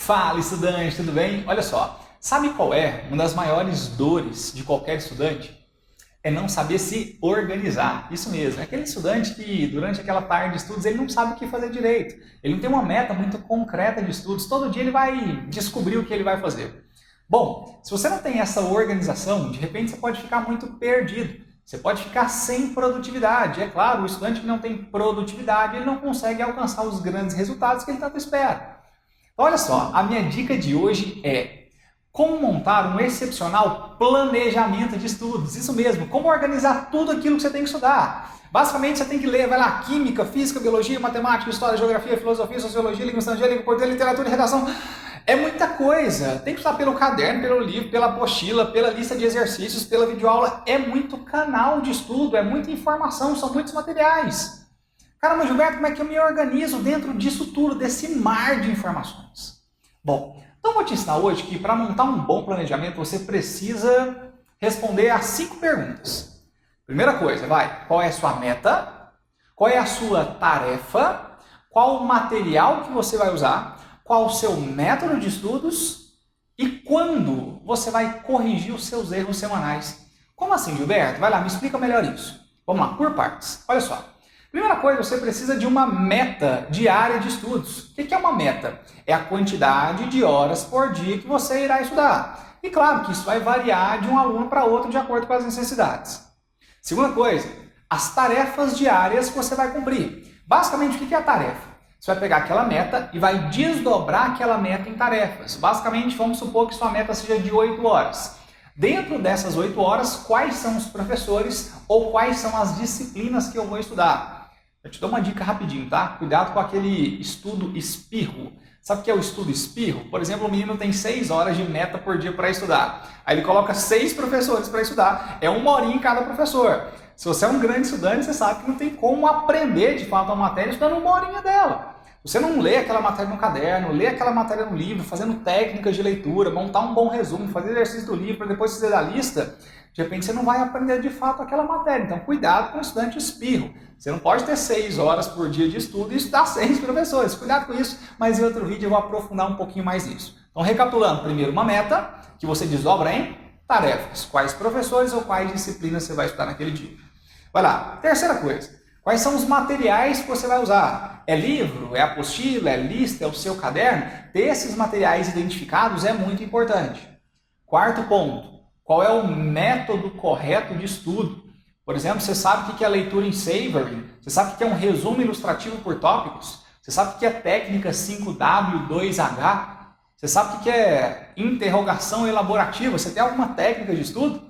Fala, estudante, tudo bem? Olha só, sabe qual é uma das maiores dores de qualquer estudante? É não saber se organizar. Isso mesmo, é aquele estudante que durante aquela tarde de estudos ele não sabe o que fazer direito. Ele não tem uma meta muito concreta de estudos, todo dia ele vai descobrir o que ele vai fazer. Bom, se você não tem essa organização, de repente você pode ficar muito perdido. Você pode ficar sem produtividade. É claro, o estudante que não tem produtividade, ele não consegue alcançar os grandes resultados que ele tanto espera. Olha só, a minha dica de hoje é como montar um excepcional planejamento de estudos. Isso mesmo, como organizar tudo aquilo que você tem que estudar. Basicamente você tem que ler, vai lá, química, física, biologia, matemática, história, geografia, filosofia, sociologia, língua estrangeira, língua portuguesa, literatura e redação. É muita coisa. Tem que estudar pelo caderno, pelo livro, pela apostila, pela lista de exercícios, pela videoaula. É muito canal de estudo, é muita informação, são muitos materiais. Caramba, Gilberto, como é que eu me organizo dentro disso tudo, desse mar de informações? Bom, então eu vou te ensinar hoje que para montar um bom planejamento você precisa responder a 5 perguntas. Primeira coisa, qual é a sua meta? Qual é a sua tarefa? Qual o material que você vai usar? Qual o seu método de estudos? E quando você vai corrigir os seus erros semanais? Como assim, Gilberto? Vai lá, me explica melhor isso. Vamos lá, por partes. Olha só. Primeira coisa, você precisa de uma meta diária de estudos. O que é uma meta? É a quantidade de horas por dia que você irá estudar. E claro que isso vai variar de um aluno para outro de acordo com as necessidades. Segunda coisa, as tarefas diárias que você vai cumprir. Basicamente, o que é a tarefa? Você vai pegar aquela meta e vai desdobrar aquela meta em tarefas. Basicamente, vamos supor que sua meta seja de 8 horas. Dentro dessas 8 horas, quais são os professores ou quais são as disciplinas que eu vou estudar? Eu te dou uma dica rapidinho, tá? Cuidado com aquele estudo espirro. Sabe o que é o estudo espirro? Por exemplo, o menino tem 6 horas de meta por dia para estudar. Aí ele coloca 6 professores para estudar. É 1 horinha em cada professor. Se você é um grande estudante, você sabe que não tem como aprender de fato a matéria estudando 1 horinha dela. Você não lê aquela matéria no caderno, lê aquela matéria no livro, fazendo técnicas de leitura, montar um bom resumo, fazer exercício do livro para depois fazer da lista, de repente você não vai aprender de fato aquela matéria. Então cuidado com o estudante espirro. Você não pode ter 6 horas por dia de estudo e estudar 6 professores. Cuidado com isso, mas em outro vídeo eu vou aprofundar um pouquinho mais nisso. Então recapitulando, primeiro uma meta que você desdobra em tarefas. Quais professores ou quais disciplinas você vai estudar naquele dia. Vai lá, terceira coisa. Quais são os materiais que você vai usar? É livro? É apostila? É lista? É o seu caderno? Ter esses materiais identificados é muito importante. Quarto ponto. Qual é o método correto de estudo? Por exemplo, você sabe o que é leitura em Savory? Você sabe o que é um resumo ilustrativo por tópicos? Você sabe o que é técnica 5W2H? Você sabe o que é interrogação elaborativa? Você tem alguma técnica de estudo?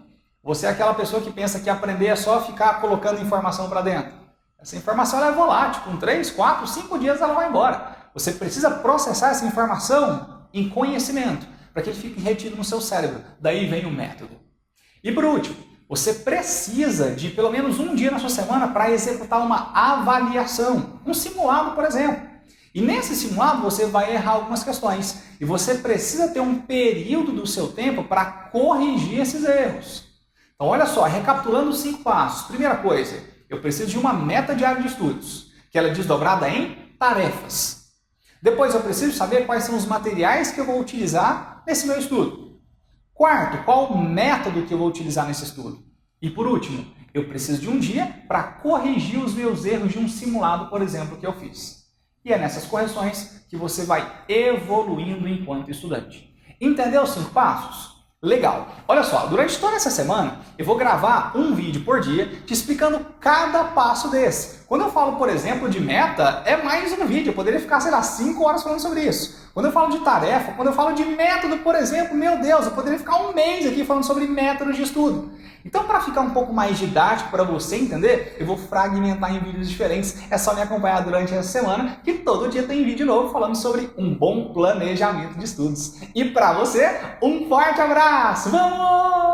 Você é aquela pessoa que pensa que aprender é só ficar colocando informação para dentro. Essa informação ela é volátil, com 3, 4, 5 dias ela vai embora. Você precisa processar essa informação em conhecimento, para que ele fique retido no seu cérebro. Daí vem o método. E por último, você precisa de pelo menos um dia na sua semana para executar uma avaliação, um simulado, por exemplo. E nesse simulado você vai errar algumas questões. E você precisa ter um período do seu tempo para corrigir esses erros. Então olha só, recapitulando os 5 passos. Primeira coisa, eu preciso de uma meta diária de estudos, que ela é desdobrada em tarefas. Depois eu preciso saber quais são os materiais que eu vou utilizar nesse meu estudo. Quarto, qual o método que eu vou utilizar nesse estudo. E por último, eu preciso de um dia para corrigir os meus erros de um simulado, por exemplo, que eu fiz. E é nessas correções que você vai evoluindo enquanto estudante. Entendeu os 5 passos? Legal. Olha só, durante toda essa semana eu vou gravar um vídeo por dia te explicando cada passo desse. Quando eu falo, por exemplo, de meta, é mais um vídeo. Eu poderia ficar, 5 horas falando sobre isso. Quando eu falo de tarefa, quando eu falo de método, por exemplo, meu Deus, eu poderia ficar um mês aqui falando sobre métodos de estudo. Então, para ficar um pouco mais didático para você entender, eu vou fragmentar em vídeos diferentes. É só me acompanhar durante essa semana, que todo dia tem vídeo novo falando sobre um bom planejamento de estudos. E para você, um forte abraço! Vamos!